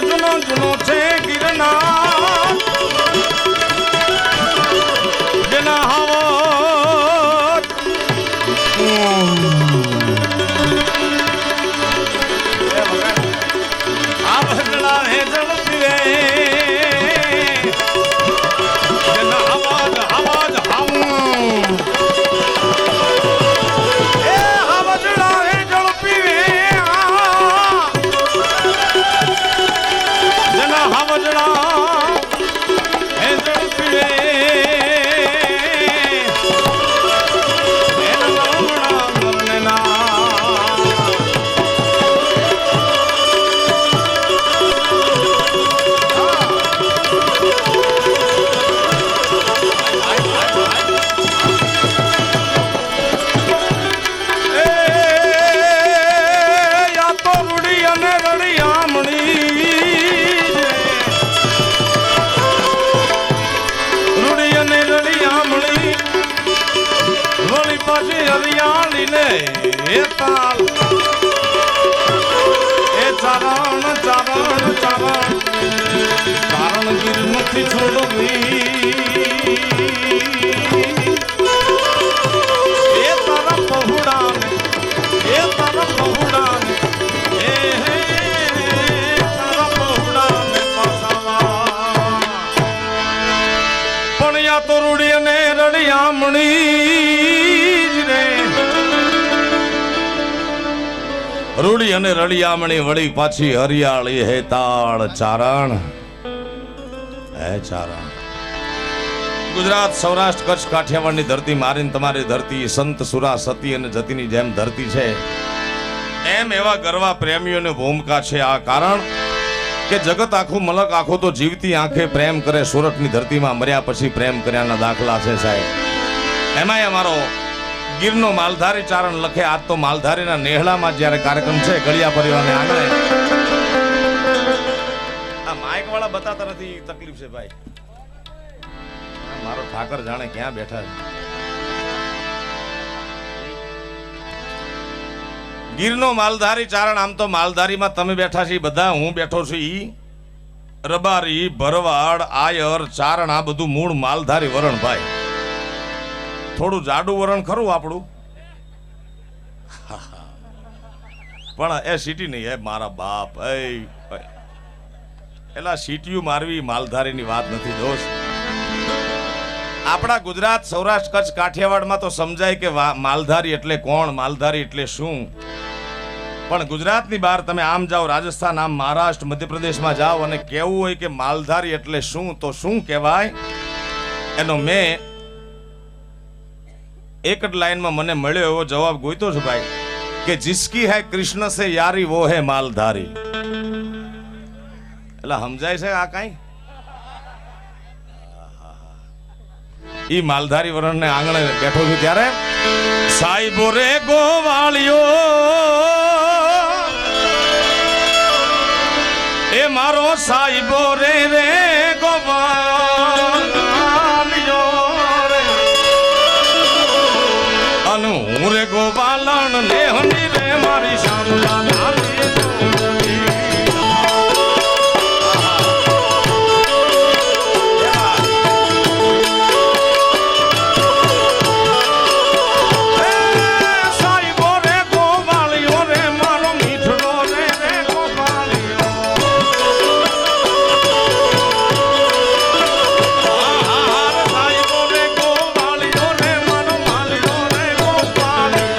જૂનો જૂનો છે ગિરનાર જેના હાવજ આ ભગડા હે ઝડપી રે જેના અવાજ અવાજ હાવું એ હાવજડા હે ઝડપી રે જેના હાવજડા હે ઝડપી રે હરિયાળી ને એ તાલ એ ચારણ ચારણ ચારણ ચારણ ગીર નથી છોડવી એ તારા પહોળાન એ તારા પહોળાન એ તારા પહોળાન પાસાવા પણ યા તો રૂડી અને રડિયામણી રૂડી અને રળિયામણી વળી પાછી હરિયાળી હે તાળ ચારણ હે ચારણ ગુજરાત સૌરાષ્ટ્ર કચ્છ કાઠિયાવાડની ધરતી મારીને તમારી ધરતી સંત સુરા સતી અને જતીની જેમ ધરતી છે એમ એવા ગરવા પ્રેમીઓની ભૂમિકા છે આ કારણ કે જગત આખું મલક આખું તો જીવતી આંખે પ્રેમ કરે સુરતની ધરતીમાં મર્યા પછી પ્રેમ કર્યાના દાખલા છે સાહેબ એમાંય અમારો ગીરનો માલધારી ચારણ લખે આજ તો માલધારીના નેહળામાં જ્યારે કાર્યક્રમ છે ગળિયા પરિવારને આંગણે આ માઇક વાળા બતાતા નથી તકલીફ છે ભાઈ મારો ઠાકર જાણે ક્યાં બેઠા છે ગીરનો માલધારી ચારણ આમ તો માલધારીમાં તમે બેઠા છો બધા હું બેઠો છું ઈ રબારી ભરવાડ આયર ચારણ આ બધું મૂળ માલધારી વરણ ભાઈ થોડું જાડું વરણ ખરું આપણું પણ એ સિટી નહીં હે મારા બાપ એલા સિટીયું મારવી માલધારીની વાત નથી દોસ્ત આપણા ગુજરાત સૌરાષ્ટ્ર કચ્છ કાઠિયાવાડમાં તો સમજાય કે માલધારી એટલે કોણ માલધારી એટલે શું પણ ગુજરાતની બહાર તમે આમ જાઓ રાજસ્થાન આમ મહારાષ્ટ્ર મધ્યપ્રદેશમાં જાઓ અને કહેવું હોય કે માલધારી એટલે શું તો શું કહેવાય એનો મેં एक लाइन में मने મળ્યો એવો જવાબ ગોઈતો છું ભાઈ કે जिसकी है कृष्ण से यारी वो है मालधारी એટલે સમજાય છે આ કાઈ ઈ માલધારી વરણને આંગણે બેઠો છું ત્યારે સાઈબો રે ગોવાળિયો એ મારો સાઈબો રે રે ગોવાળિયો હું રે ગોપાલન લેહની રે મારી શામલા નાની સાઈબો રે ગોપાલિયો રે મારો મીઠડો રે રે ગોપાલિયો સાઈબો રે ગોપાલિયો રે મારો માલિયો રે ગોપાલિયો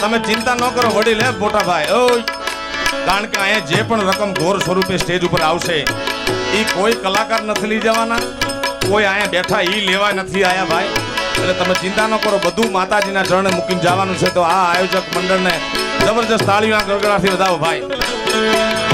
તમે ચિંતા ન કરો વડીલ હે મોટા ભાઈ ઓય કારણ કે અહીંયા જે પણ રકમ ઘોર સ્વરૂપે સ્ટેજ ઉપર આવશે એ કોઈ કલાકાર નથી લઈ જવાના કોઈ અહીંયા બેઠા ઈ લેવા નથી આયા ભાઈ એટલે તમે ચિંતા ન કરો બધું માતાજીના ચરણે મૂકીને જવાનું છે તો આ આયોજક મંડળને જબરજસ્ત તાળીઓના ગડગડાટથી વધાવો ભાઈ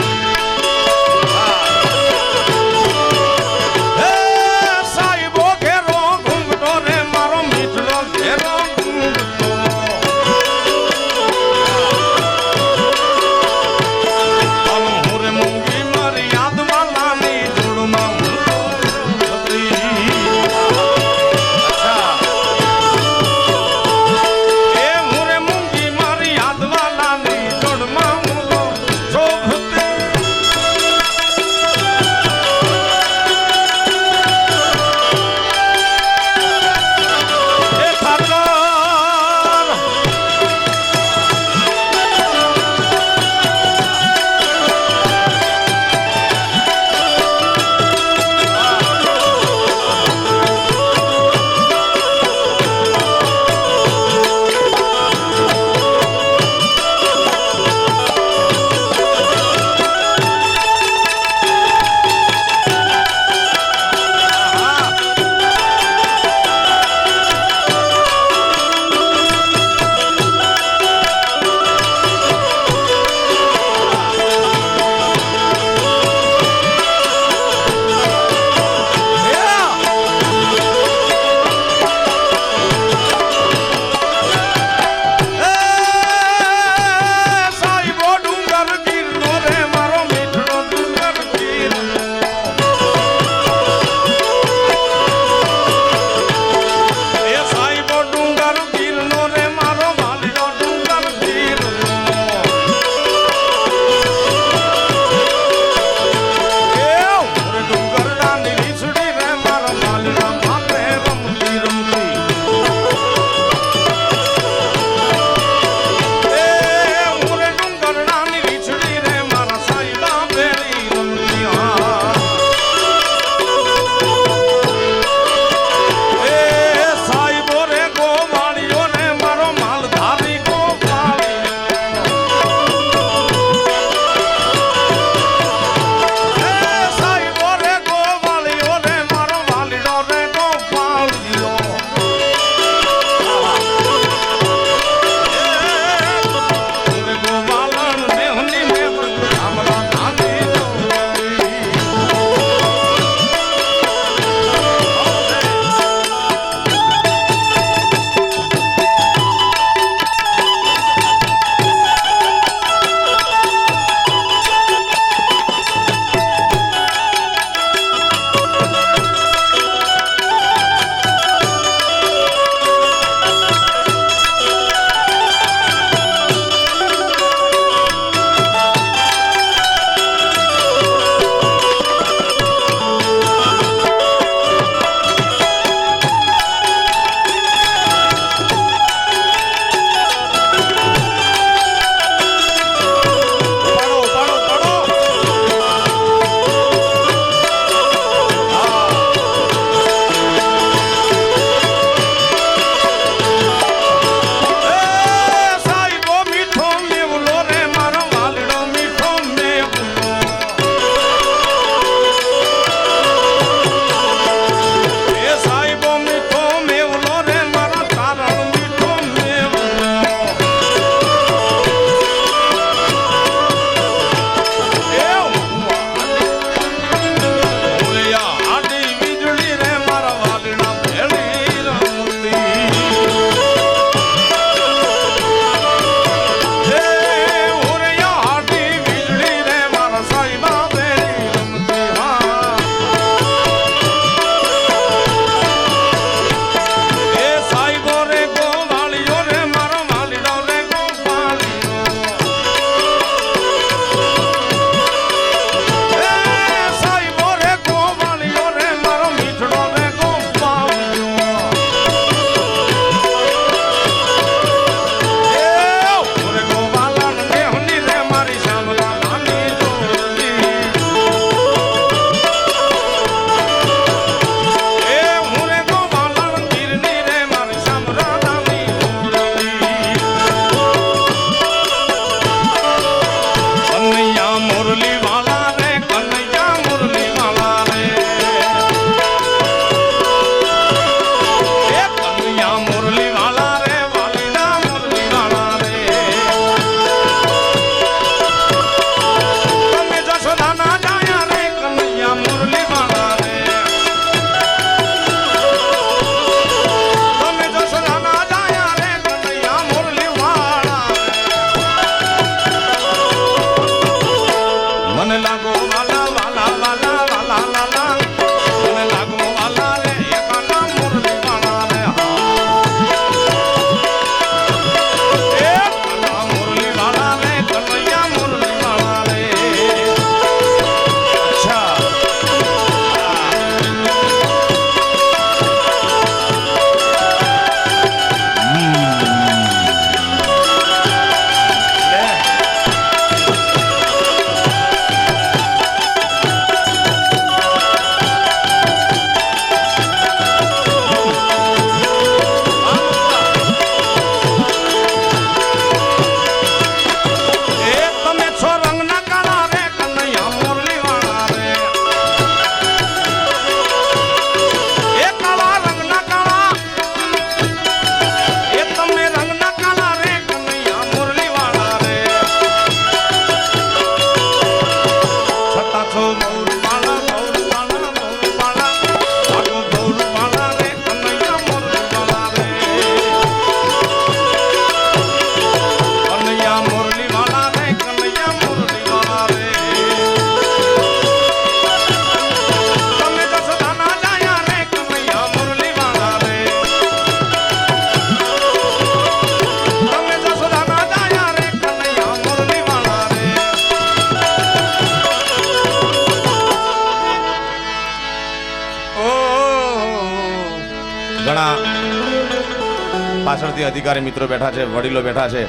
પાછળથી અધિકારી મિત્રો બેઠા છે, વડીલો બેઠા છે,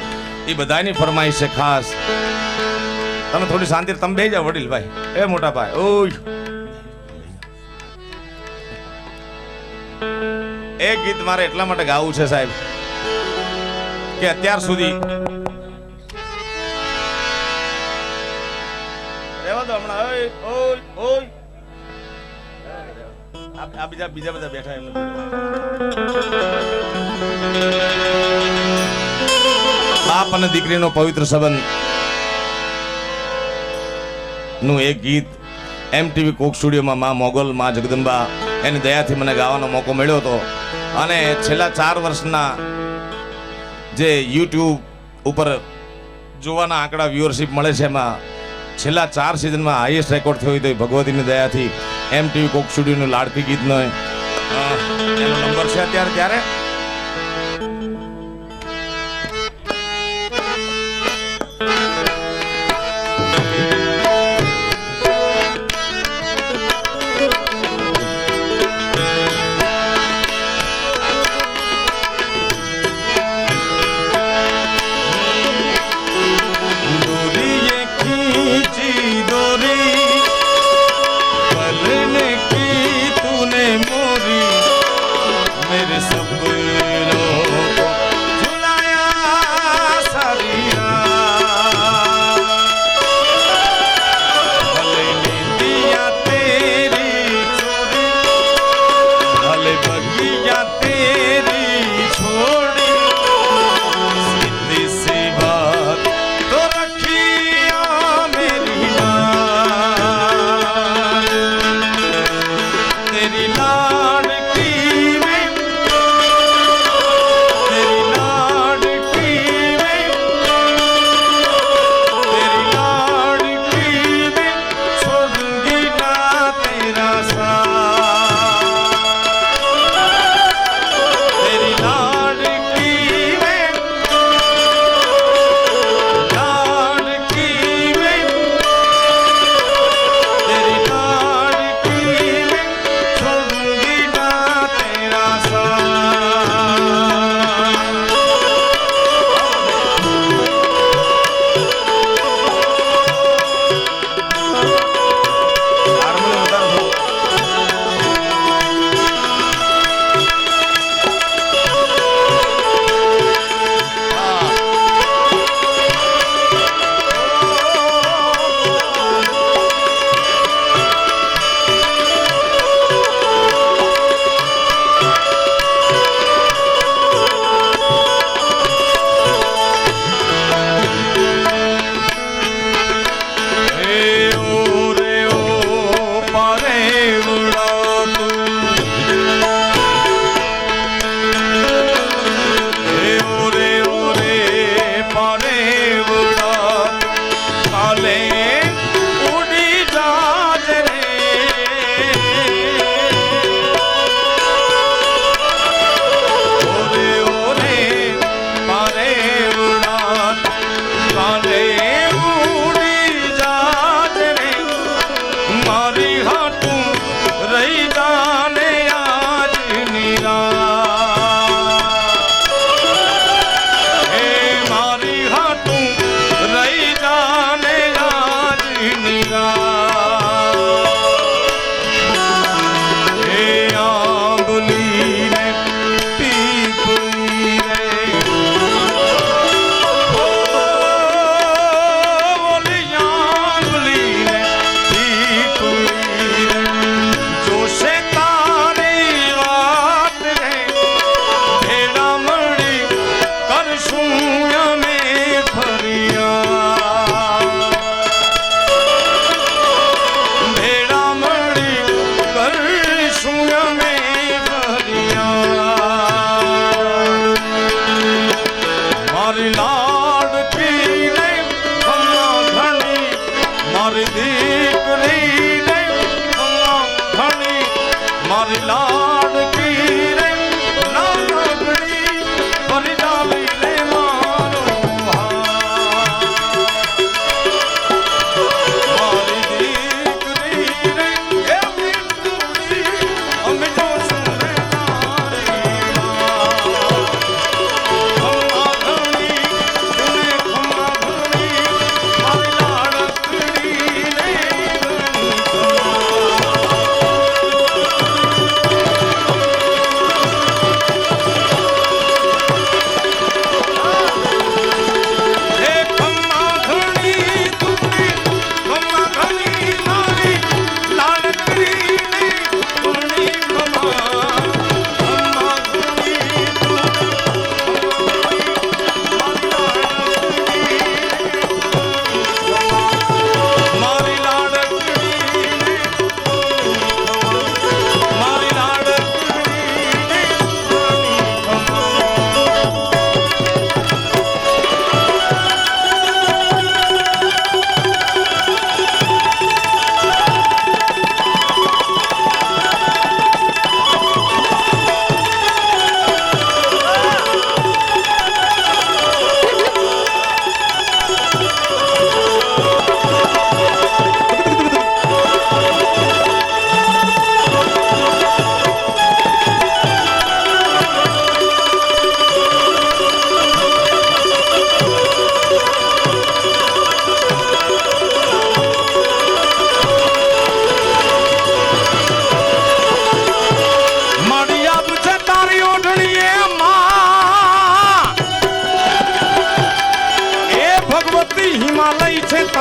એ બધાની ફરમાઈશ છે ખાસ. તમે થોડી શાંતિ, તમે બેસી જાઓ વડીલ ભાઈ, એ મોટા ભાઈ. ઓય એક ગીત મારે એટલા માટે ગાવું છે સાહેબ કે અત્યાર સુધી રહેવા દો હમણાં. ઓય ઓય ઓય આ બીજા બધા બેઠા એમ. બાપ અને દીકરીનો પવિત્ર સંબંધ નું એક ગીત MTV કોક સ્ટુડિયોમાં માં મોગલ, માં જગદંબા એની દયાથી મને ગાવાનો મોકો મળ્યો હતો. અને છેલ્લા 4 વર્ષના જે YouTube ઉપર જોવાના આંકડા વ્યુઅરશિપ મળે છે, એમાં છેલ્લા 4 સિઝનમાં હાઈએસ્ટ રેકોર્ડ થયો હતો ભગવતીની દયાથી. MTV કોક સ્ટુડિયોનું લાડકી ગીતનો એનો નંબર છે અત્યારે. ત્યારે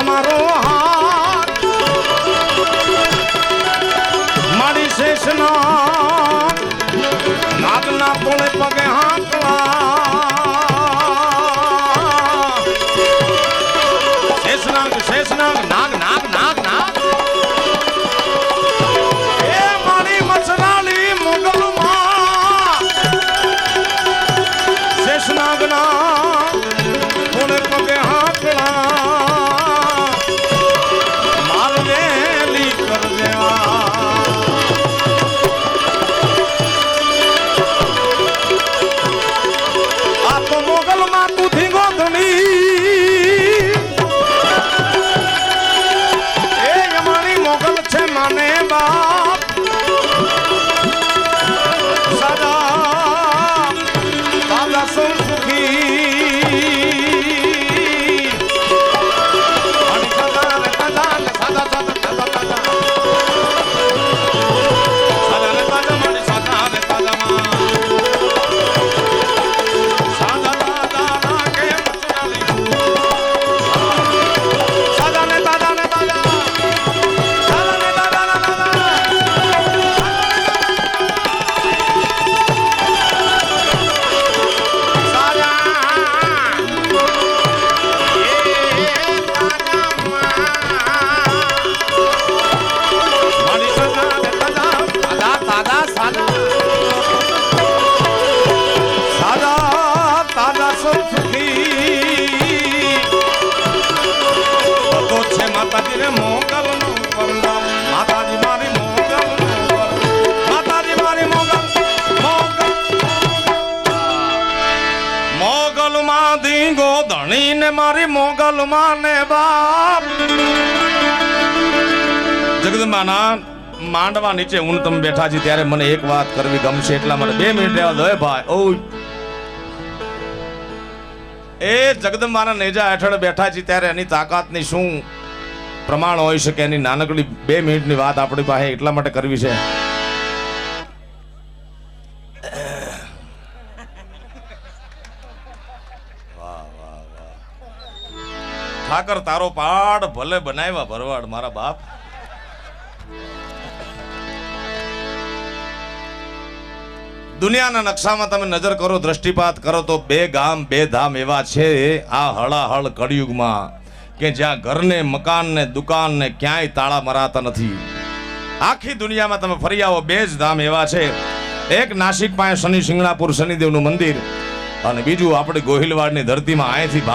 તમારો હાથ મારી શેષના નાગના પોળે પગે હાંકવા શેષનાગ શેષનાગ નાગ નાગ નાગ નાગ એ મારી મચરાલી મોગલમાં શેષનાગના પોળે પગે હાંકવા મારવેલી કર દેવા માને બાપ સદા દાદા સુખી અને સદા સદા સદા મારી મોગલ માને બાપ જગદંબાના માંડવા નીચે હું તમે બેઠા છી ત્યારે મને એક વાત કરવી ગમશે એટલા માટે 2 મિનિટ રહેવા દો ભાઈ ઓ એ જગદંબાના નેજા હેઠળ બેઠા છી ત્યારે એની તાકાતની શું પ્રમાણ હોઈ શકે એની નાનકડી 2 મિનિટની વાત આપણી પાસે એટલા માટે કરવી છે ઠાકર તારો પાડ ભલે બનાવ્યા ભરવાડ મારા બાપ દુનિયાના નકશામાં તમે નજર કરો દ્રષ્ટિપાત કરો તો 2 ગામ 2 ધામ એવા છે આ હળાહળ કળિયુગમાં કે જ્યાં ઘરને મકાનને દુકાનને ક્યાંય તાળા મરાતા નથી આખી દુનિયામાં તમે ફરી આવો 2 જ ધામ એવા છે એક નાસિક પાસે શનિ શિંગણાપુર શનિદેવનું મંદિર અને બીજું આપણે ગોહિલવાડની ધરતીમાં અહીંથી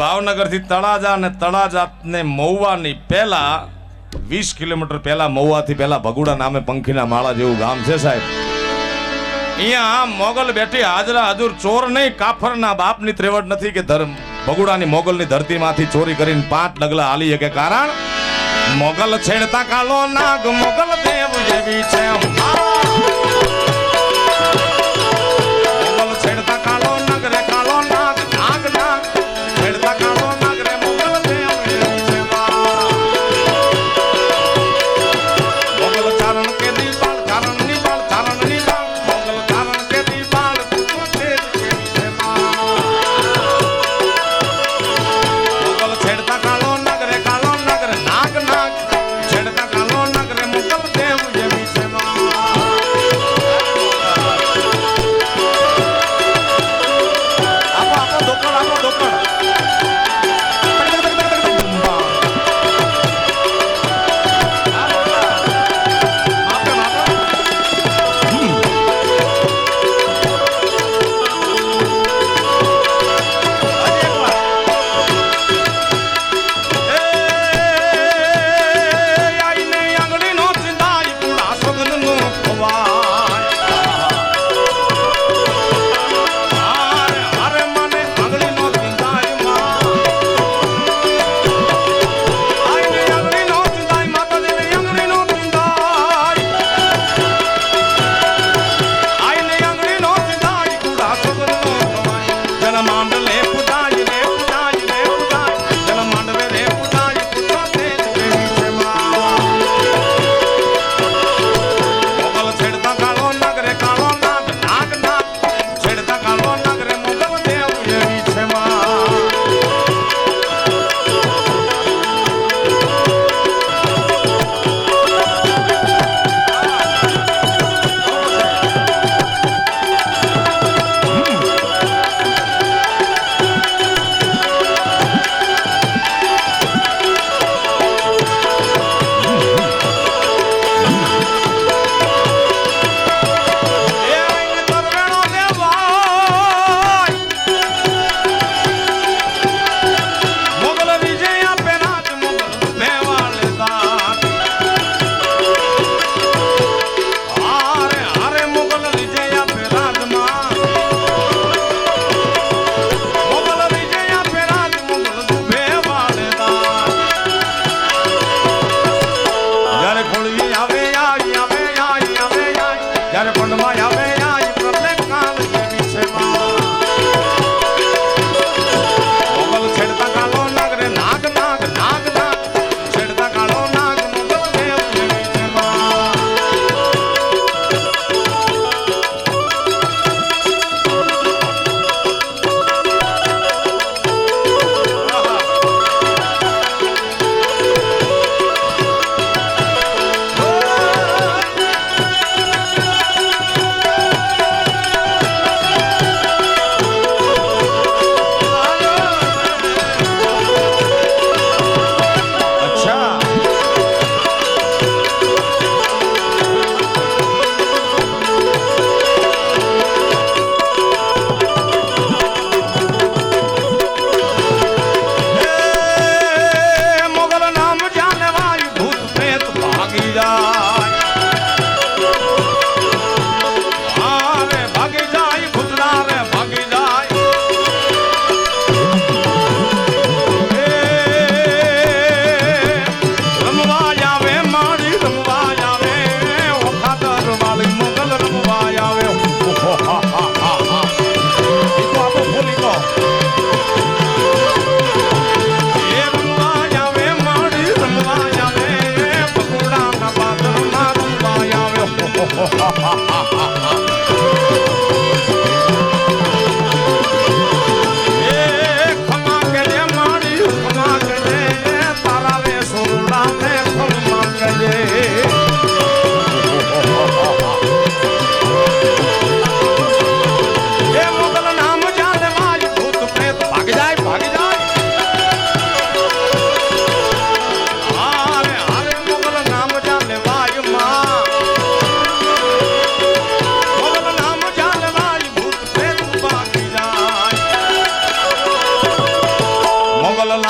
ભાવનગરથી તળાજા અને તળાજાને મહુવાની પહેલા 20 કિલોમીટર પહેલા મહુવાથી પહેલા ભગુડા નામે પંખીના માળા જેવું ગામ છે સાહેબ અહીંયા મોગલ બેઠી હાજરા હજુર ચોર નહીં કાફરના બાપની ત્રેવડ નથી કે ભગુડાની મોગલની ધરતીમાંથી ચોરી કરીને 5 ડગલા હાલી કે કારણ મોગલ છેડતા કાલો નાગ મોગલ દેવ જેવી છે મોગલ છેડતા કાલો નાગ રે કાલો નાગ નાગ નાગ છેડતા કાલો નાગ રે મોગલ દેવ જેવી છે મોગલ ચારણ કે દીપાલ ચારણ ની બાળ ચારણ ની બાળ મોગલ ચારણ કે દીપાલ તું તેજ જેવી છે મોગલ છેડતા કાલો નાગ રે નાગ નાગ છેડતા કાલો નાગ રે મોગલ દેવ જેવી છે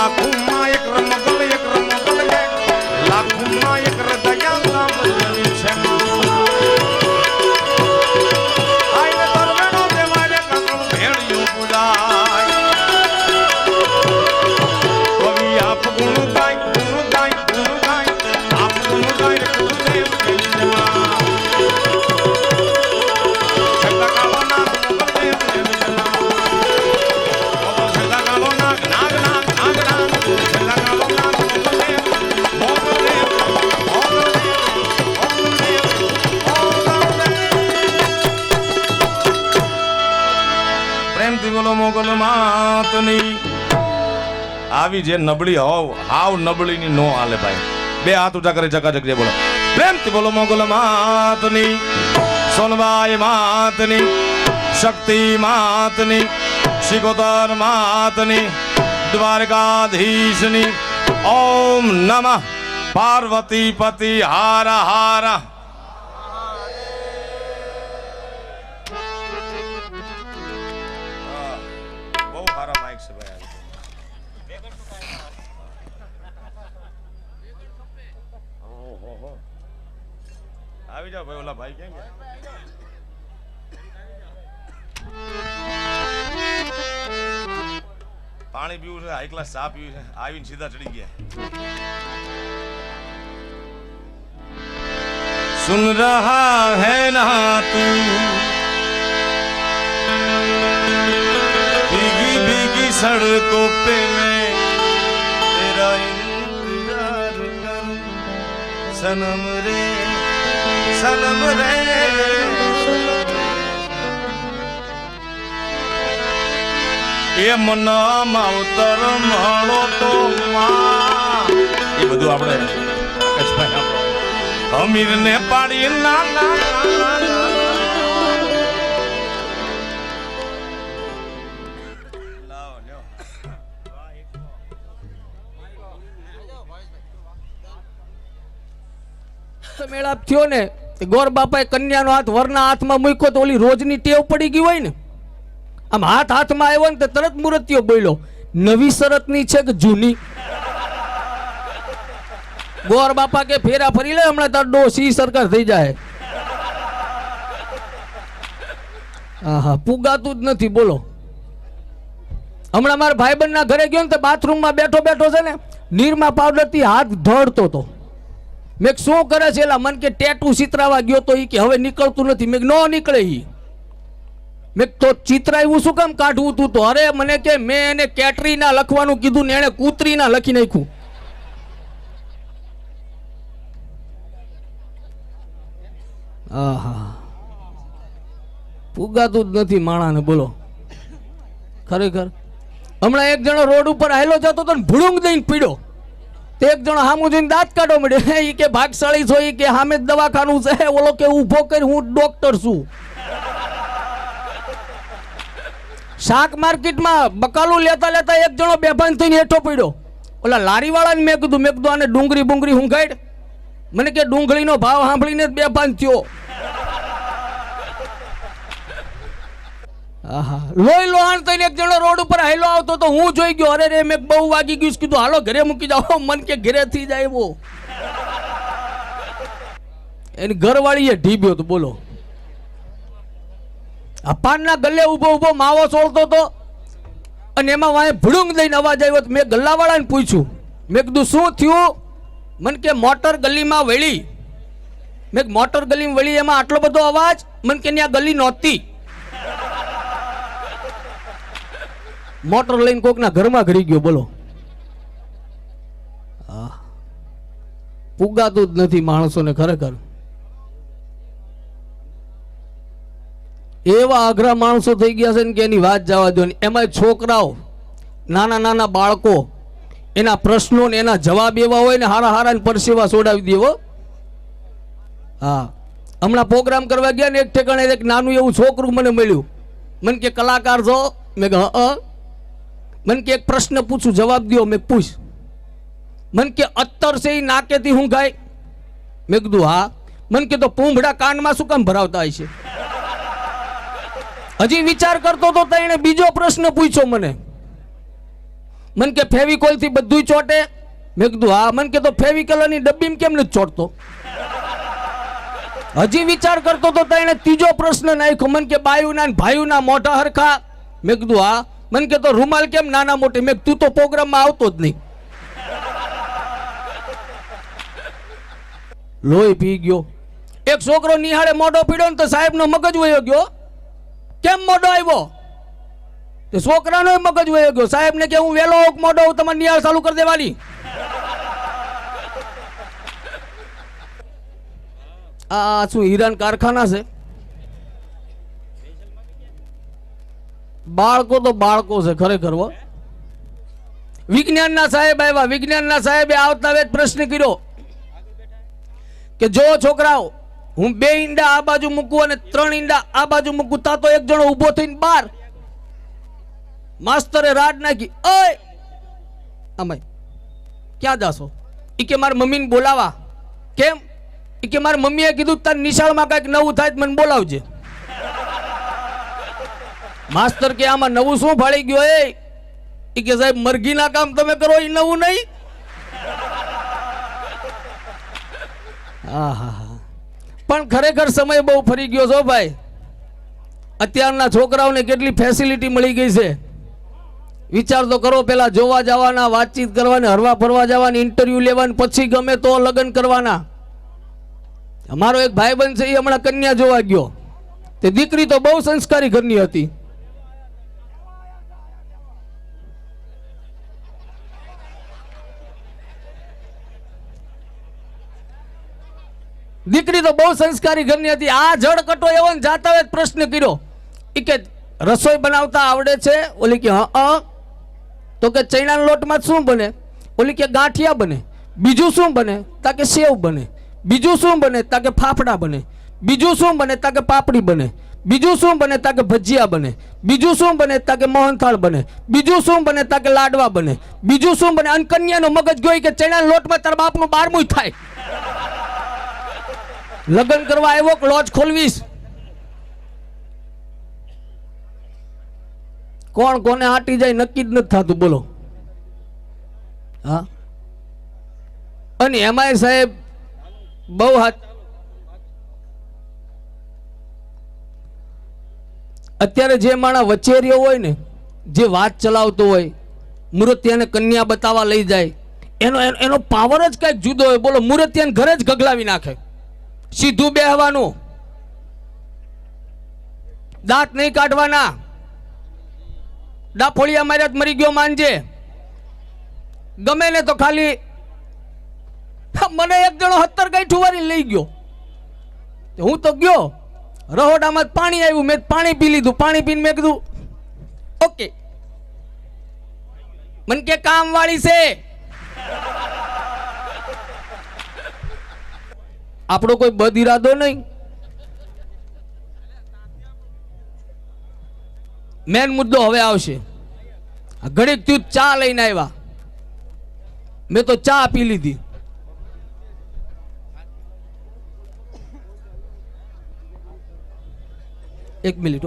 લાખું માં એક રમગલ લાખું માં એક હૃદય નામ જવી છે આઈને તરવેણો દેવાને કંકણ ભેળ્યું પુલાય કવિ આપ ગુણ ગાય આપ ગુણ ગાય ગુરુદેવ બોલો મોગલ માતની આવી જે નબળી હાવ નબળી ની નો હાલે ભાઈ બે હાથ ઊંચા કરી ચકાચક જે બોલો પ્રેમથી બોલો મોગલ માતની સોનબાઈ માતની શક્તિ માતની શિકોતર માતની દ્વારકાધીશની ઓમ નમઃ પાર્વતી પતિ હાર હાર આવી જાઓ ભાઈ ઓલા ભાઈ કેમ ગયા પાણી પીવું છે હાઈ ક્લાસ ચા પીવું છે આવીને સીધા ચડી ગયા સુન રહા હૈ ના તું भीगी भीगी सड़कों पे मैं तेरा इंतजार करूं सनम रे એ મના માવતર મળો તો એ બધું આપણે અમીર ને પાડી ના મેળાપ થયો ને ગોર બાપાએ કન્યાનો હાથ વરના હાથમાં મૂક્યો તો ઓલી રોજની ટેવ પડી ગઈ હોય ને આમ હાથ હાથમાં આવ્યો ને તો તરત મૂર્તિઓ બોલ્યો નવી શરતની છે કે જૂની ગોર બાપા કે ફેરા ફરી લે હમણાં તાર ડોસી સરકાર થઈ જાય આહા પુગાતું જ નથી બોલો હમણાં મારા ભાઈબંધ ના ઘરે ગયો ને તો બાથરૂમમાં બેઠો છે ને નીરમા પાવડર થી હાથ ધડતો તો મેં શું કરે છે એલા મન કે ટેટુ ચિતરાવા ગયો તો ઈ કે હવે નીકળતું નથી મેં નો નીકળે ઈ મેં તો ચિતરાવ્યું શું કામ કાઢવું તું તો અરે મને કે મેં એને કેટરીના લખવાનું કીધું ને એને કૂતરીના લખી નાખ્યું આહા પુગાતું જ નથી માણાને બોલો ખરેખર હમણાં એક જણો રોડ ઉપર હાલો જતો તો ભૂળુંગ દઈને પીડ્યો એક જણો હામું જોઈને દાંત કાઢો મળ્યો ઈ કે ભાગશાળી છો ઈ કે સામે જ દવાખાનું છે ઓલો કે ઊભો કરી હું ડોક્ટર છું શાક માર્કેટમાં બકાલું લેતા લેતા એક જણો બેભાન થઈને હેઠો પડ્યો ઓલા લારી વાળાને મેં કીધું આને ડુંગળી બુંગળી હું ગાઈડ મને કે ડુંગળીનો ભાવ સાંભળીને જ બેભાન થયો આહા લોહી લોહાણ થઈને એક જણો રોડ ઉપર હાલો આવતો તો હું જોઈ ગયો અરે રે મેં બહુ વાગી ગયું કીધું હાલો ઘરે મૂકી જાઓ મન કે ઘરે થી જાય એવો એની ઘરવાળીએ ઢીબ્યો તો બોલો આ પાનના ગલ્લે ઉભો માવો છોડતો તો અને એમાં વાંહે ભૂડુંગ દઈને અવાજ આવ્યો મેં ગલ્લાવાળાને પૂછ્યું મેં કીધું શું થયું મન કે મોટર ગલીમાં વળી મેં મોટર ગલીમાં વળી એમાં આટલો બધો અવાજ મન કે ત્યાં ગલી નહોતી મોટર લઈને કોકના ઘરમાં ઘડી ગયો બોલો પુગાતું જ નથી માણસોને ખરેખર એવા અઘરા માણસો થઈ ગયા છે ને કે એની વાત જવા દો એમાં છોકરાઓ નાના નાના બાળકો એના પ્રશ્નો ને એના જવાબ એવા હોય ને હારા હારા ને પરસેવા સોડાવી દેવો હા હમણાં પ્રોગ્રામ કરવા ગયા ને એક ઠેકાણે એક નાનું એવું છોકરું મને મળ્યું મને કે કલાકાર છો મેં કહ્યું મને કે એક પ્રશ્ન પૂછું જવાબ દો મેં પૂછ મને કે અત્તર છે એ નાકેથી હું ગાય મેં કીધું હા મને કે તો પૂંભડા કાનમાં શું કામ ભરાવતા હોય છે હજી વિચાર કરતો તો એને બીજો પ્રશ્ન પૂછ્યો મને મને કે ફેવિકોલ થી બધું ચોટે? મેં કીધું હા. મને કે તો ફેવિકોલની ડબ્બીમાં કેમ નથી ચોટતો? હજી વિચાર કરતો તો એને ત્રીજો પ્રશ્ન નાખ્યો. મને કે બાયુના ને ભાઈઓના મોઢા હરખા? મેં કીધું હા. મને કે તો રૂમાલ કેમ નાના મોટી? મેં તું તો પ્રોગ્રામમાં આવતો જ નહીં. લોહી પી ગયો. એક છોકરો નિહાળે મોઢો પીડ્યો ને તો સાહેબનો મગજ વયો ગયો. કેમ મોઢો આવ્યો? તે છોકરાનો મગજ વયો ગયો. સાહેબને કે હું વેલો મોઢો તમારે નિહાળ ચાલુ કરી દેવાની. આ શું હીરાન કારખાના છે? બાળકો તો બાળકો છે ખરેખર. વિજ્ઞાનના સાહેબ આવ્યા. વિજ્ઞાનના સાહેબે આવતા વેત પ્રશ્ન કર્યો કે જો છોકરાઓ, હું 2 ઈંડા આ બાજુ મૂકું અને 3 ઈંડા આ બાજુ મૂકું, તા તો એક જણો ઊભો થઈને બહાર. માસ્તરે રાડ નાખી, ઓય આમાય ક્યાં જાશો? ઈ કે મારી મમ્મીને બોલાવા. કેમ? ઈ કે મારી મમ્મીએ કીધું તાર નિશાળમાં કાંઈક નવું થાય મને બોલાવજે. માસ્તર કે આમાં નવું શું ફાળી ગયો? ઈ કે સાહેબ મરઘીના કામ તમે કરો એ નવું નહીં. પણ ખરેખર સમય બહુ ફરી ગયો છો ભાઈ. અત્યારના છોકરાઓને કેટલી ફેસિલિટી મળી ગઈ છે. વિચાર તો કરો, પેલા જોવા જવાના, વાતચીત કરવાની, હરવા ફરવા જવાની, ઇન્ટરવ્યુ લેવાની, પછી ગમે તો લગ્ન કરવાના. અમારો એક ભાઈબંધ છે, એ હમણાં કન્યા જોવા ગયો. તે દીકરી તો બહુ સંસ્કારી ઘરની હતી. દીકરી તો બહુ સંસ્કારી ઘરની હતી. આ જડકટો એવો જાતા હોય પ્રશ્ન કર્યો, ઈ કે રસોઈ બનાવતા આવડે છે? ઓલી કે હા. તો કે ચણાના લોટમાં શું બને? ઓલી કે ગાંઠિયા બને. બીજું શું બને? તા કે સેવ બને. બીજું શું બને? તા કે ફાફડા બને. બીજું શું બને? તા કે પાપડી બને. બીજું શું બને? તા કે ભજીયા બને. બીજું શું બને? તા કે મોહનથાળ બને. બીજું શું બને? તા કે લાડવા બને. બીજું શું બને? અને કન્યાનો મગજ ગયો કે ચણાના લોટમાં તારા બાપનું 12મું થાય. લગ્ન કરવા આવ્યો કે લોજ ખોલવીશ? કોણ કોને આટી જાય નક્કી જ નથી થતું. બોલો. હા. અને એમાંય સાહેબ બહુ હાથ. અત્યારે જે માણસ વચેરીઓ હોય ને, જે વાત ચલાવતો હોય, મૂર્તિયાને કન્યા બતાવવા લઈ જાય, એનો પાવર જ કઈક જુદો હોય. બોલો, મૂર્તિયાને ઘરે જ ગગલાવી નાખે. સીધું બેહવાનું, દાંત નહીં કાઢવાના. ડાફોળિયા માર્યા મરી ગયો માનજે. ગમે ને તો ખાલી મને એક જણો 70 ગાંઠું વાળી લઈ ગયો. હું તો ગયો, રહોડામાં પાણી આવ્યું, મેં પાણી પી લીધું. પાણી પીને મેં કીધું ઓકે. મને કે કામ વાળી છે. આપણો કોઈ બદ ઈરાદો નહીં. મેન મુદ્દો હવે આવશે. ઘડીક તું ચા લઈને આવ્યા, મેં તો ચા પી લીધી. એક મિનિટ.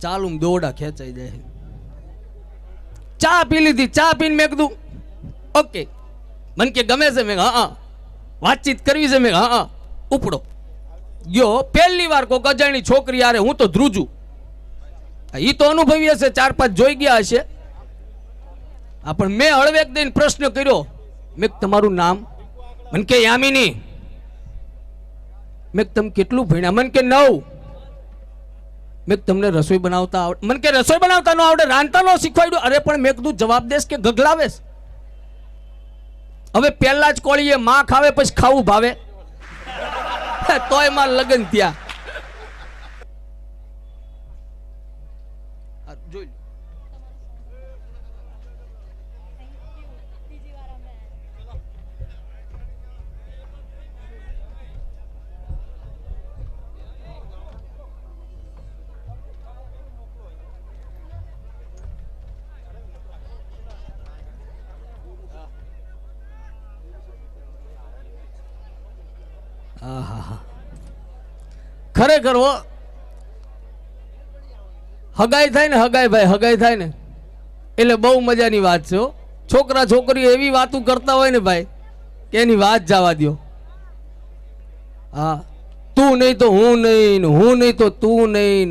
ચાલુ દોડા ખેંચાઈ જાય. ચા પી લીધી. ચા પીને મેં કીધું ઓકે. મને કે ગમે છે? મેં હા. વાતચીત કરવી છે? મેં હા. ઉપડો ગયો. પહેલી વાર કોઈ અજાણી છોકરી યારે હું તો ધ્રુજું. એ તો અનુભવી હશે, 4-5 જોઈ ગયા હશે. પણ મેં હળવેક દઈને પ્રશ્ન કર્યો, મેં તમારું નામ? મને કે યામિની. મેં તમે કેટલું ભણ્યા? મને કે 9. મેં તમને રસોઈ બનાવતા આવડે? મને કે રસોઈ બનાવતા ન આવડે, રાંધતા ન શીખવાડ્યું. અરે પણ મેં કીધું જવાબ દેશ કે ગગલાવેશ? હવે પહેલા જ કોળીએ માં ખાવે પછી ખાવું ભાવે? તોય માં લગન ત્યાં જોઈ. ખરેખર હગાઈ થાય ને હગાઈ ભાઈ હગાઈ થાય ને એટલે બહુ મજાની વાત છે હો. છોકરા છોકરીઓ એવી વાતો કરતા હોય ને ભાઈ કે એની વાત જવા દો. હા, તું નહીં તો હું નહીં, હું નહીં તો તું નહીં.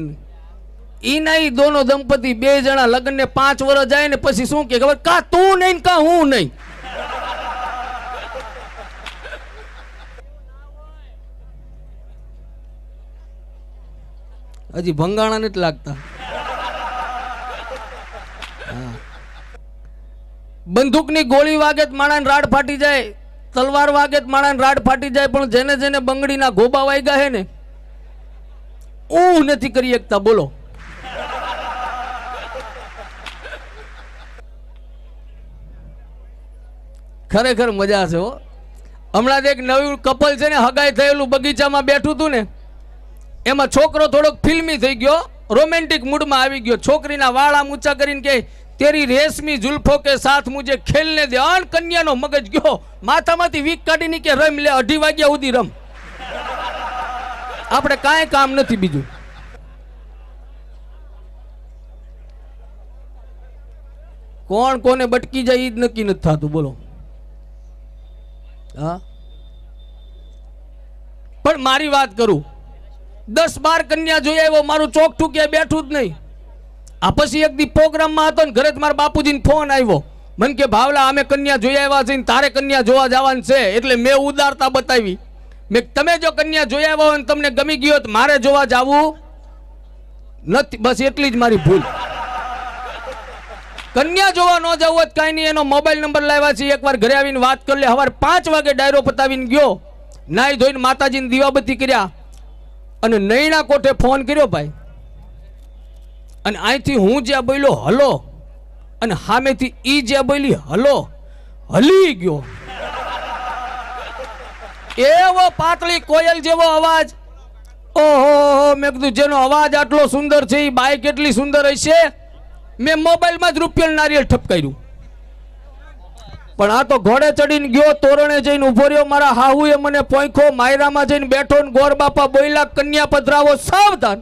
ઈ નહીં, દોનો દંપતી બે જણા લગ્ન ને 5 વર્ષ જાય ને પછી શું કે ખબર, કા તું નહીં કા હું નહીં. હજી ભંગાણા નથી લાગતા. બંદૂકની ગોળી વાગે તો માણાને રાડ ફાટી જાય, તલવાર વાગે તો માણાને રાડ ફાટી જાય, પણ જેને જેને બંગડીના ગોબા વાગ્યા હે ને ઊં નથી કરી શકતા. બોલો, ખરેખર મજા છે હો. હમણાં એક નવું કપલ છે ને, હગાઈ થયેલું બગીચામાં બેઠું હતું ને, એમાં છોકરો થોડોક ફિલ્મી થઈ ગયો, રોમેન્ટિક મૂડમાં આવી ગયો. છોકરીના વાળ આમ ઊંચા કરીને કે તેરી રેશમી जुल्फों के साथ मुझे खेलने दे. અન કન્યાનો મગજ ગયો માથામાંથી વીક કાઢીને કે રમ લે, 2:30 વાગ્યા સુધી રમ, આપણે કાંઈ કામ નથી બીજું. કોણ કોને બટકી જાય ઈ જ નક્કી નથી થતું. બોલો, હા. પણ મારી વાત કરું, 10-12 કન્યા જોઈ આવ્યો, મારું ચોકઠું ક્યાંય બેઠું જ નહીં. આ પછી એક દી પ્રોગ્રામમાં હતો ને, ઘરે મારા બાપુજીને ફોન આવ્યો, મને કે ભાવલા અમે કન્યા જોઈ આવ્યા છે ને તારે કન્યા જોવા જવાનું છે. એટલે મેં ઉદારતા બતાવી. મેં તમે જો કન્યા જોઈ આવ્યા હોય ને તમને ગમી ગયો તો મારે જોવા જવું નથી. બસ એટલી જ મારી ભૂલ. કન્યા જોવા ન જવું હોય કાંઈ નહીં, એનો મોબાઈલ નંબર લાવ્યા છે, એકવાર ઘરે આવીને વાત કરી લે. સવારે 5 વાગે ડાયરો પતાવીને ગયો, નાઈ ધોઈને માતાજીને દીવાબત્તી કર્યા અને નૈણા કોઠે ફોન કર્યો ભાઈ. અને અહીંથી હું જ્યાં બોલ્યો હલો, અને સામેથી ઈ જ્યાં બોલી હલો, હલી ગયો. એવો પાતળી કોયલ જેવો અવાજ. ઓહો, મેં કીધું જેનો અવાજ આટલો સુંદર છે એ બાઈ કેટલી સુંદર હશે. મેં મોબાઈલમાં જ રૂપિયાનું નારિયેળ ઠપકાર્યું. પણ આ તો ઘોડે ચડીને ગયો, તોરણે જઈને ઉભો રહ્યો. મારા હાહુએ મને પોંખો, માયરામાં જઈને બેઠો ને ગોર બાપા બોયલા કન્યા પધરાવો સાવધાન.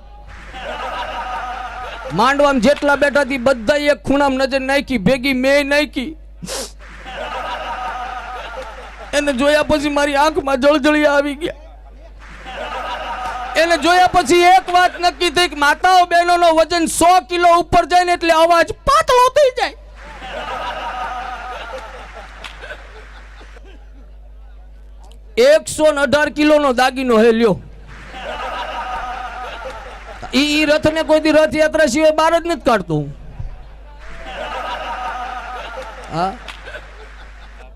માંડવામાં જેટલા બેઠા હતી બધા એક ખૂણામાં નજર નાખી, ભેગી મેં નાખી. એને જોયા પછી મારી આંખમાં જળજળિયા આવી ગયા. એને જોયા પછી એક વાત નક્કી થઈ કે માતાઓ બહેનોનો વજન 100 કિલો ઉપર જાય ને એટલે અવાજ પાતળો થઈ જાય. $118 કિલોનો દાગીનો હે લ્યો. ઈ રથ ને કોઈ દી રથયાત્રા સિવાય બહાર જ નથી કાઢતો. હા,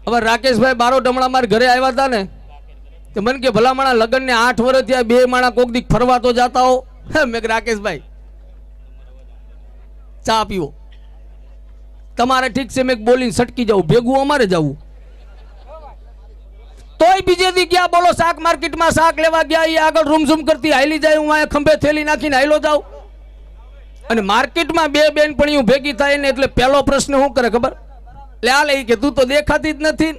હવે રાકેશભાઈ બારોટ હમણાં મારા ઘરે આવ્યા હતા ને, તો મને કે ભલા માણા લગ્ન ને 8 વર્ષ થયા, 2 માણા કોક દી ફરવા તો જાતા હો. મેં કે રાકેશભાઈ ચા પીવો, તમારે ઠીક છે. મેં બોલીને સટકી જાઉં, ભેગું અમારે જવું. તોય બીજે દી ગયા, બોલો શાક માર્કેટમાં શાક લેવા ગયા, એ આગળ રૂમઝૂમ કરતી હાલી જાય, હું અહીંયા ખંભે થેલી નાખીને હાલો જાઉં. અને માર્કેટમાં 2 બેનપણીઓ ભેગી થાય ને એટલે પહેલો પ્રશ્ન શું કરે ખબર, લે આ લે કે તું તો દેખાતી જ નથી.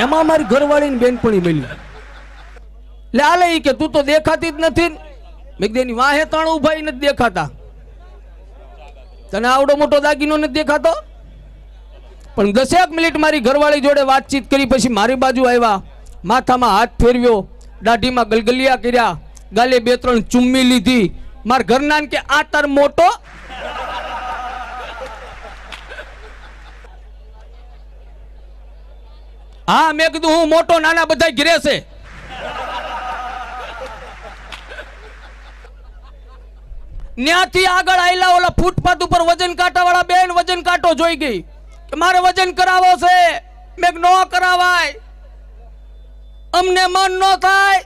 એમાં મારી ઘરવાળીની બેનપણી મળી, લે આ લે કે તું તો દેખાતી જ નથી. મેં કીધું એની વાહે ત્રણ ઉભા નથી દેખાતા, તને આવડો મોટો દાગીનો નથી દેખાતો. પણ 10 મિનિટ મારી ઘરવાળી જોડે વાતચીત કરી પછી મારી બાજુ આવ્યા, માથામાં હાથ ફેરવ્યો, દાઢીમાં ગલગલિયા કર્યા, ગાલે 2-3 ચુમ્મી લીધી. મારા ઘરના કે આ તાર મોટો. હા, મેં કીધું હું મોટો, નાના બધા ઘરે છે. ન્યાથી આગળ આયલા ઓલા ફૂટપાથ ઉપર વજન કાંટા વાળા બેન વજન કાંટો જોઈ ગઈ કે મારે વજન કરાવો છે. મેં નો કરાવાય, અમને મન નો થાય.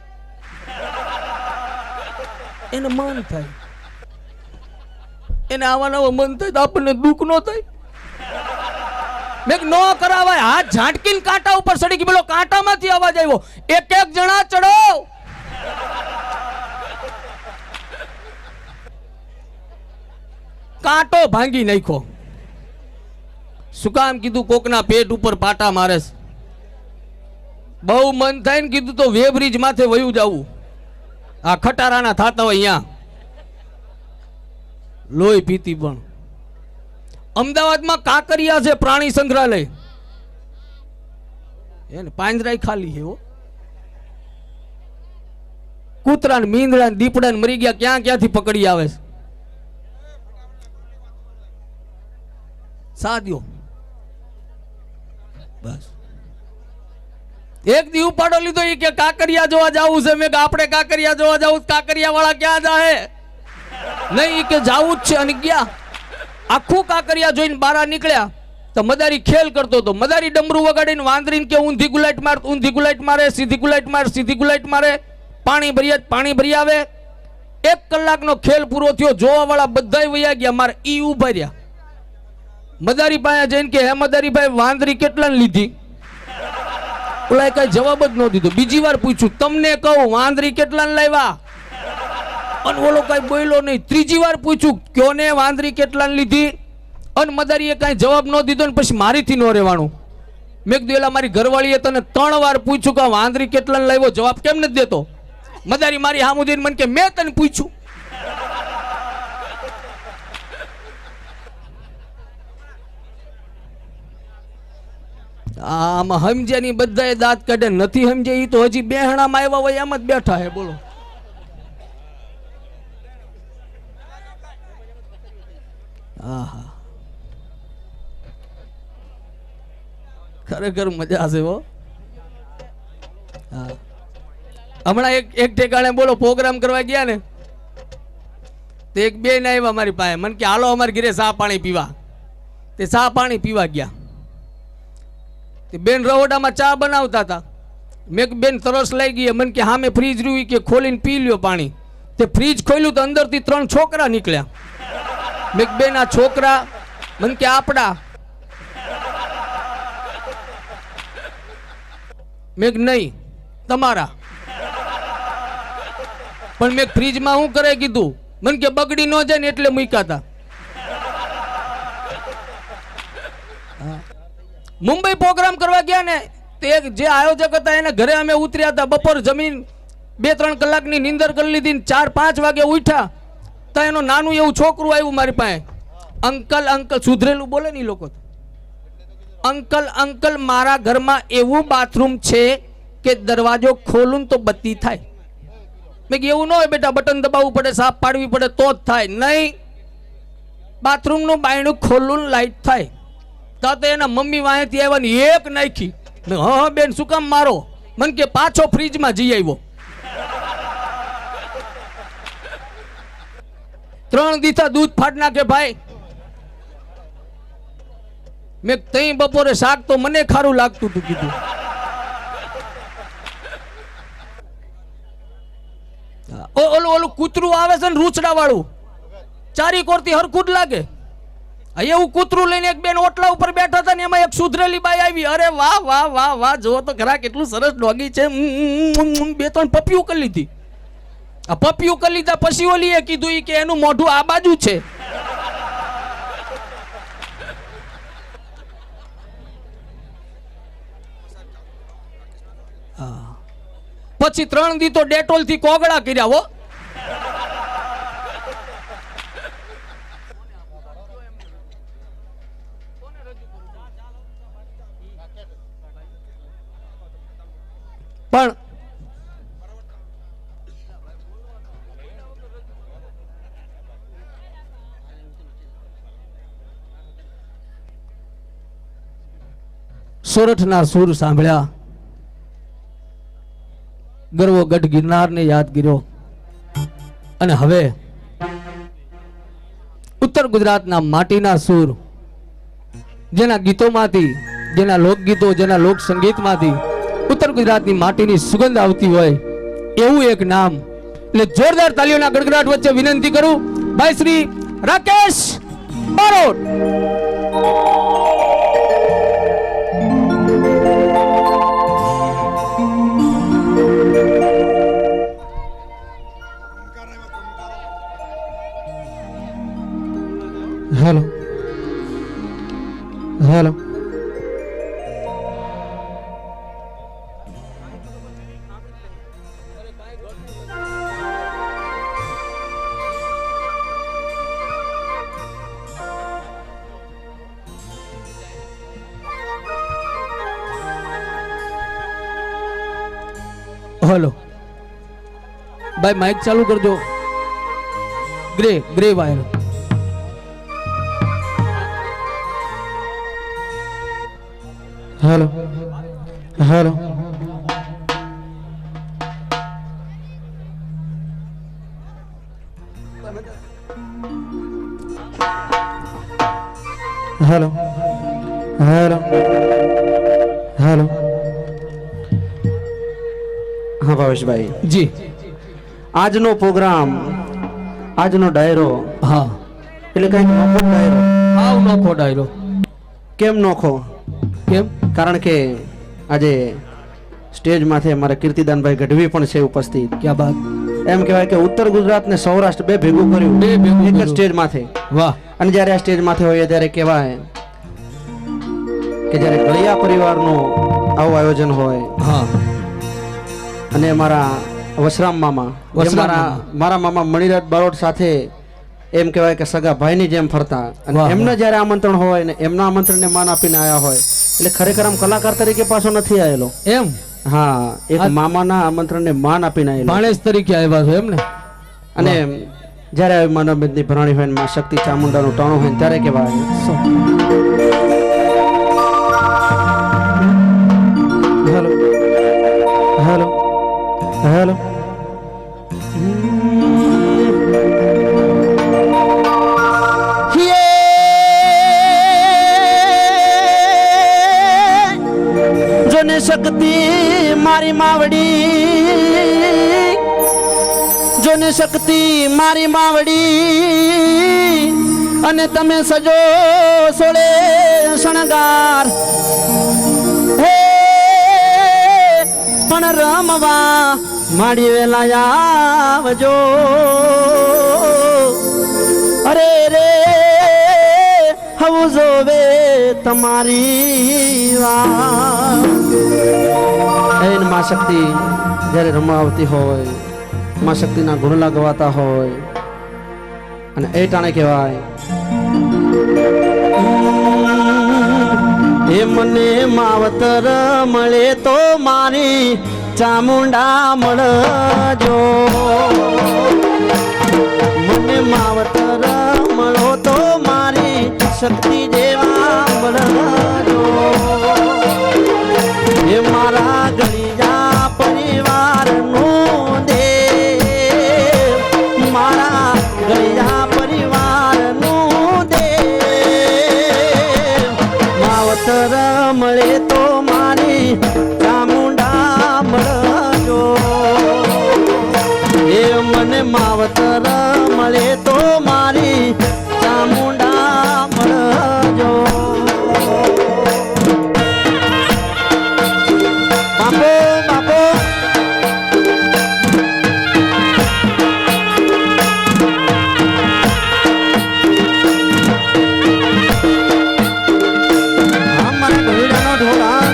એને મન થાય, એને આવા નવા મન થાય તો આપણને દુઃખ નો થાય. મેં નો કરાવાય. હાથ ઝાંટકીને કાંટા ઉપર સડી ગઈ. બોલો કાંટામાંથી અવાજ આવ્યો, એક જણા ચડો. કાંટો ભાંગી નાખ્યો. શું કામ કીધું, કોકના પેટ ઉપર પાટા મારે. બહુ મન થાય ને કીધું તો વેબ્રિજ માથે વયું જવું. આ ખટારાના થાતા હોય અહીંયા. લોહી પીતી પણ. અમદાવાદમાં કાંકરિયા છે પ્રાણી સંગ્રહાલય, એને પાંજરાય ખાલી છે હો. કૂતરા ને મીંદડા ને દીપડા ને મરી ગયા ક્યાં ક્યાંથી પકડી આવે છે. સાદ્યો બસ એક દી ઉપાડો લીધો એ કે કાંકરિયા જોવા જવું છે. મેં આપણે કાંકરિયા જોવા જવું, કાંકરિયા વાળા ક્યાં જાહે? નહીં કે જાવું જ છે. અને ગયા આખું કાંકરિયા જોઈને બહાર નીકળ્યા તો મદારી ખેલ કરતો હતો. મદારી ડમરું વગાડીને વાંદરીને કે ઊંધી ગુલાઈટ માર, ઊંધી ગુલાઈટ મારે, સીધી ગુલાઈટ માર, સીધી ગુલાઈટ મારે, પાણી ભરી આવે. 1 કલાકનો ખેલ પૂરો થયો, જોવા વાળા બધાય વયા ગયા, મારે ઈ ઉભા રહ્યા. મદારી પાસે જઈને કે હે મદારી ભાઈ વાંદરી કેટલાને લીધી? ઓલા કઈ જવાબ જ ન દીધો. બીજી વાર પૂછ્યું, તમને કહું વાંદરી કેટલાને લાવ્યા? અને ઓલો કઈ બોલ્યો નહીં. ત્રીજી વાર પૂછ્યું, કયો ને વાંદરી કેટલાને લીધી? અને મદારીએ કઈ જવાબ ન દીધો ને પછી મારીથી ન રહેવાનું. મેં કીધું એલા મારી ઘરવાળીએ તને 3 વાર પૂછ્યું કે વાંદરી કેટલાને લાવ્યો, જવાબ કેમ નથી દેતો? મદારી મારી હામું જોઈને મને કે મેં તને પૂછ્યું. આમાં સમજ્યાની બધાએ દાંત કાઢે, નથી સમજે ઈ તો હજી બેહણામાં આવ્યા હોય એમ જ બેઠા હે. બોલો આહા, ખરેખર મજા છે હો. હા, હમણાં એક ઠેકાણે બોલો પ્રોગ્રામ કરવા ગયા ને, તો એક બેન આવ્યા મારી પાસે, મને કે હાલો અમારી ઘરે ચા પાણી પીવા. તે ચા પાણી પીવા ગયા. તે બેન રહોડામાં ચા બનાવતા હતા. મેં બેન તરસ લઈ ગઈ, મને કે સામે ફ્રીજ રહ્યું કે ખોલીને પી લ્યો પાણી. તે ફ્રીજ ખોલ્યું તો અંદરથી 3 છોકરા નીકળ્યા. મેં બેન આ છોકરા? મને કે આપડા. મેં નહીં તમારા. પણ મેં ફ્રીજમાં શું કરે કીધું? મને કે બગડી ન જાય ને એટલે મૂક્યા હતા. મુંબઈ પ્રોગ્રામ કરવા ગયા ને, તે જે આયોજક હતા એના ઘરે અમે ઉતર્યા હતા. બપોર જમીન 2-3 કલાકની નીંદર કરી લીધી. 4-5 વાગે ઉઠ્યા તો એનું નાનું એવું છોકરું આવ્યું મારી પાસે. અંકલ અંકલ, સુધરેલું બોલે ને લોકો, અંકલ અંકલ મારા ઘરમાં એવું બાથરૂમ છે કે દરવાજો ખોલું તો બત્તી થાય. મેં એવું ન હોય બેટા, બટન દબાવવું પડે, સાફ પાડવી પડે તો જ થાય. નહીં, બાથરૂમનું બાયણું ખોલું લાઈટ થાય. તો એના મમ્મી વાંહેથી આવ્યા ને એક નાખી. હા બેન શું કામ મારો? મને કે પાછો ફ્રીજમાં જઈ આવ્યો. 3 દીથા દૂધ ફાટ નાખે ભાઈ. મેં તઈ બપોરે શાક તો મને ખારું લાગતું હતું કીધું. ઓલું કૂતરું આવે છે ને રૂચડા વાળું, ચારી કોરથી હરખું જ લાગે. એવું કૂતરું લઈને એક બેન ઓટલા ઉપર બેઠા હતા ને એમાં એક સુધરેલી બાઈ આવી. અરે વાહ વાહ વાહ વાહ, જો તો ખરા કેટલું સરસ ડોગી છે. 2-3 પપિયું કરી લીધી. આ પપિયું કરી લીધા પછી ઓલીએ કીધું કે એનું મોઢું આ બાજુ છે. પછી 3 દી તો ડેટોલ થી કોગળા કર્યા હો. પણ સોરઠના સૂર સાંભળ્યા, ગરવો ગઢ ગિરનારને યાદ કર્યો. અને હવે ઉત્તર ગુજરાતના માટીના સૂર, જેના ગીતોમાંથી, જેના લોકગીતો, જેના લોક સંગીતમાંથી ઉત્તર ગુજરાતની માટીની સુગંધ આવતી હોય એવું એક નામ. એટલે જોરદાર તાલીઓના ગડગડાટ વચ્ચે વિનંતી કરું ભાઈ Shri Rakesh Barot. Hello hello, hello ભાઈ માઇક ચાલુ કરજો. Grey wire. Hello hello hello hello hello. હા ભાવેશભાઈ, જી આજનો પ્રોગ્રામ, આજનો ડાયરો હા એટલે કઈ નોખો ડાયરો. આવ નોખો ડાયરો. કેમ નોખો? કેમ? કારણ કે આજે સ્ટેજ માથે અમારા કીર્તિદાનભાઈ ગઢવી પણ છે ઉપસ્થિત. ક્યાં બાત. એમ કહેવાય કે ઉત્તર ગુજરાત ને સૌરાષ્ટ્ર બે ભેગું કર્યું, બે ભેગું એક જ કર્યું. સ્ટેજ માથે. વાહ. અને જ્યારે આ સ્ટેજ માથે હોય ત્યારે કહેવાય કે જ્યારે ગળિયા પરિવારનું આવું આયોજન હોય હા. અને મારા વસરામ મામા, વસરામ મારા મામા મણિરાજ બારોટ સાથે એમ કહેવાય કે સગા ભાઈની જેમ ફરતા, અને વાહ, એમને જ્યારે આમંત્રણ હોય ને એમના આમંત્રણને માન આપીને આવ્યા હોય એટલે ખરેખર આમ કલાકાર તરીકે પાછો નથી આવેલો. એમ હા, એક મામાના આમંત્રણને માન આપીને આવેલો. ભાણેજ તરીકે આવ્યા છો એમ ને. અને જ્યારે આવી માનવબેનની ભરાણી હોય ને માં શક્તિ ચામુંડાનું ટાણું હોય ને ત્યારે કહેવાય હેલો હેલો હેલો. જોને શક્તિ મારી માવડી, જોને શક્તિ મારી માવડી, અને તમે સજો સોળે શણગાર હે પણ રમવા માડી વેલા આવજો. અરે રે હવું જોવે તમારી વાત. એન માં શક્તિ જ્યારે રમવા આવતી હોય, માં શક્તિના ગુણલા ગવાતા હોય, અને એ ટાણે કહેવાય એ મને માવતર મળે તો મારી ચામુંડા મળજો. મને માવતર મળો તો મારી શક્તિ જેવા મળજો. એ મારા ગળિયા પરિવારનું દેવ, મારા ગળિયા પરિવારનું દેવ, માવતર મળે તો મારી ચામુંડા મળજો. એ મને માવતર મળે તો મારી ચામુંડા મળજો. બાપો બાપો મારા ગઢડાનો ઢોળા.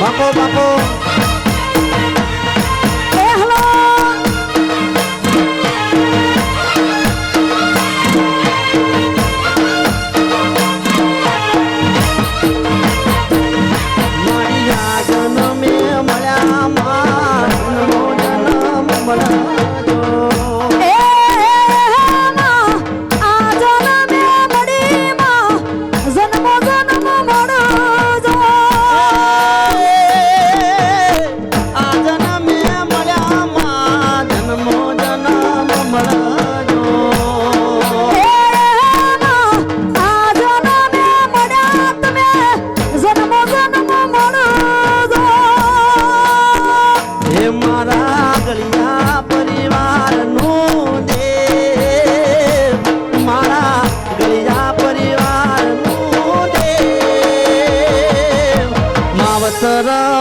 બાપો બાપો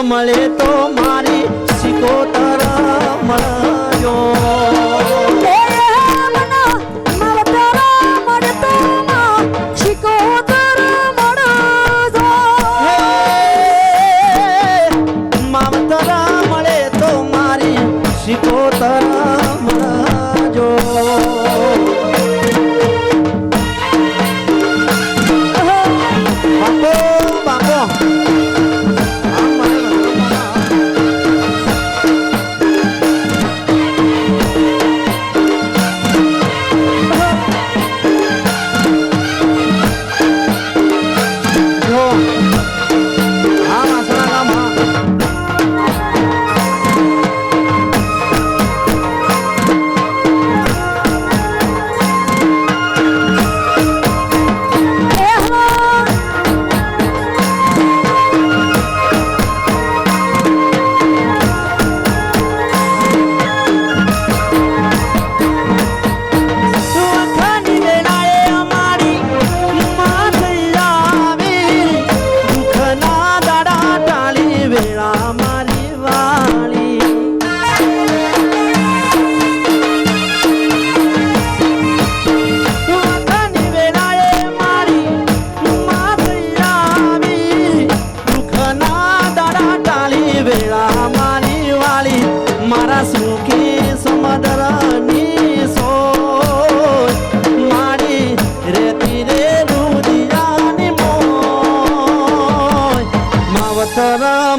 મળે તો મારી સિકોતર મળજો. માવતર મળે તો મારી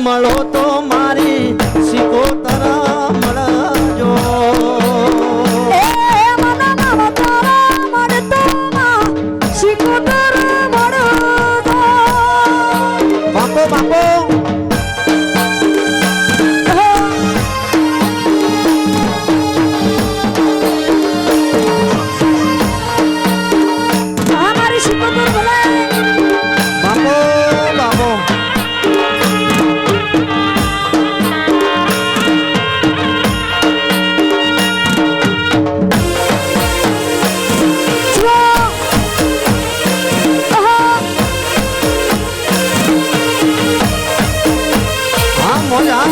મળો તો મારી સિકોતર મળજો. એ મન માવતર મળતો માં સિકોતર મળજો. બાપો બાપો આ મારી સિકોતર બોલાય. બાપો બાપો જુઓ. આહા. હા મોજા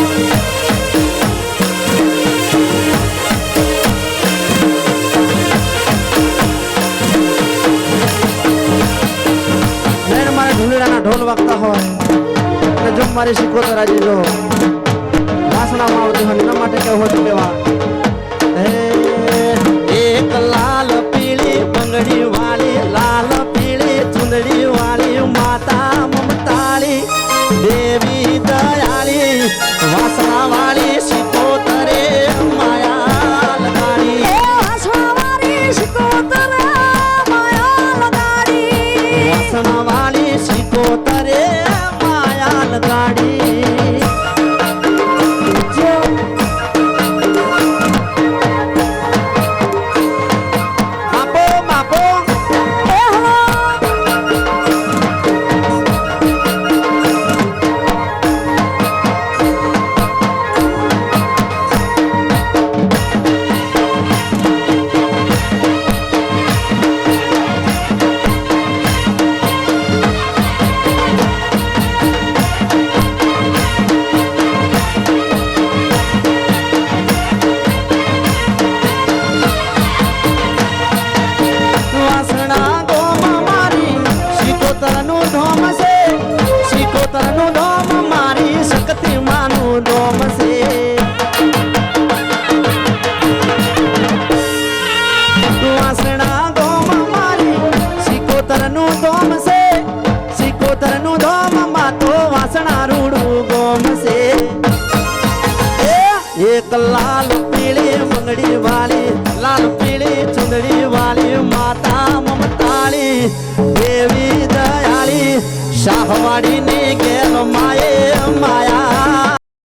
નૈન મારે ઢોલરાના ઢોલ વાગતા હોય અને જો મારી સિકોતર આજે જો વાસણામાં આવતી હોય એના માટે કેવું હતું કેવા એક લાલ પીળી બંગડી વાળી લાલ પીળી ચુંદડી વાળી માતા મમતાળી દેવી દયાળી વાસણા વાળી સિકોતરે માયા લગાડી. એ વાસણાવાળી સિકોતર માયા લગાડી. વાસણા વાળી સિકોતરે માયા લગાડી. જો. માપો માપો એ હલો. વાસણા ગોમ મારી સિકોતરનું ધોમ છે. સિકોતરનું ધોમ મારી શક્તિ માનું ધોમ છે. વાસણા ગોમ મારી સિકોતરનું ધોમ છે. સિકોતરનું ધોમ માં તો વાસણા રૂડું ગોમ છે. એક લાલ પીળી બંગડી વાળી લાલ પીળી ચુંદડી વાળી માતા મમતાળી દેવી દયાળી શાહવાડી ની ગેલ માયા